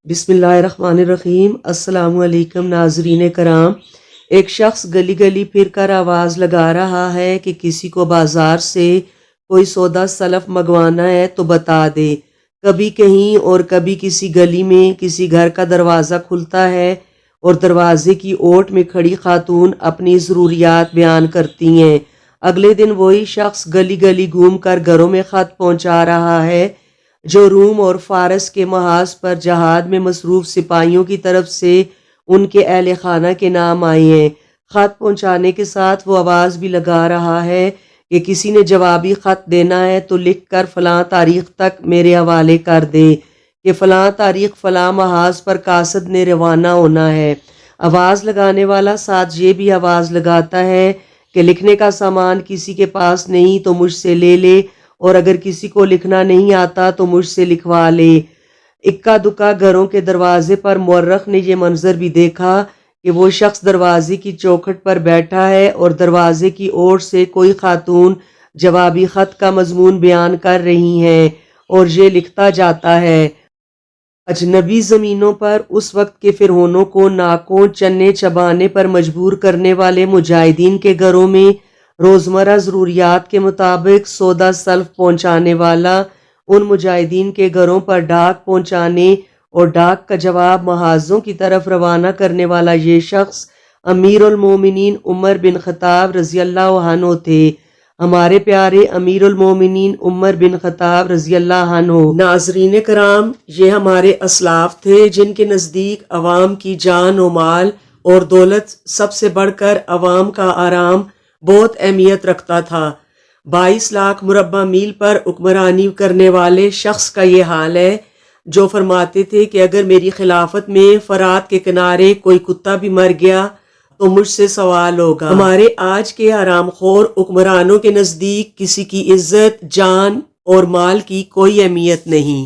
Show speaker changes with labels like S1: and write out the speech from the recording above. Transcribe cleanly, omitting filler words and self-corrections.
S1: بسم اللہ الرحمن الرحیم۔ السلام علیکم ناظرین کرام۔ ایک شخص گلی گلی پھر کر آواز لگا رہا ہے کہ کسی کو بازار سے کوئی سودا سلف منگوانا ہے تو بتا دے۔ کبھی کہیں اور کبھی کسی گلی میں کسی گھر کا دروازہ کھلتا ہے اور دروازے کی اوٹ میں کھڑی خاتون اپنی ضروریات بیان کرتی ہیں۔ اگلے دن وہی شخص گلی گلی گھوم کر گھروں میں خط پہنچا رہا ہے جو روم اور فارس کے محاذ پر جہاد میں مصروف سپاہیوں کی طرف سے ان کے اہل خانہ کے نام آئے ہیں۔ خط پہنچانے کے ساتھ وہ آواز بھی لگا رہا ہے کہ کسی نے جوابی خط دینا ہے تو لکھ کر فلاں تاریخ تک میرے حوالے کر دے کہ فلاں تاریخ فلاں محاذ پر قاصد نے روانہ ہونا ہے۔ آواز لگانے والا ساتھ یہ بھی آواز لگاتا ہے کہ لکھنے کا سامان کسی کے پاس نہیں تو مجھ سے لے لے، اور اگر کسی کو لکھنا نہیں آتا تو مجھ سے لکھوا لے۔ اکا دکا گھروں کے دروازے پر مورخ نے یہ منظر بھی دیکھا کہ وہ شخص دروازے کی چوکھٹ پر بیٹھا ہے اور دروازے کی اوٹ سے کوئی خاتون جوابی خط کا مضمون بیان کر رہی ہیں اور یہ لکھتا جاتا ہے: اجنبی زمینوں پر اس وقت کے فرعونوں کو ناکوں چنے چبانے پر مجبور کرنے والے مجاہدین کے گھروں میں روزمرہ ضروریات کے مطابق سودا سلف پہنچانے والا، ان مجاہدین کے گھروں پر ڈاک پہنچانے اور ڈاک کا جواب محاذوں کی طرف روانہ کرنے والا یہ شخص امیر المومنین عمر بن خطاب رضی اللہ عنہ تھے۔ ہمارے پیارے امیر المومنین عمر بن خطاب رضی اللہ عنہ، ناظرین کرام، یہ ہمارے اسلاف تھے جن کے نزدیک عوام کی جان و مال اور دولت سب سے بڑھ کر عوام کا آرام بہت اہمیت رکھتا تھا۔ 22 لاکھ مربع میل پر حکمرانی کرنے والے شخص کا یہ حال ہے جو فرماتے تھے کہ اگر میری خلافت میں فرات کے کنارے کوئی کتا بھی مر گیا تو مجھ سے سوال ہوگا۔ ہمارے آج کے آرام خور حکمرانوں کے نزدیک کسی کی عزت، جان اور مال کی کوئی اہمیت نہیں۔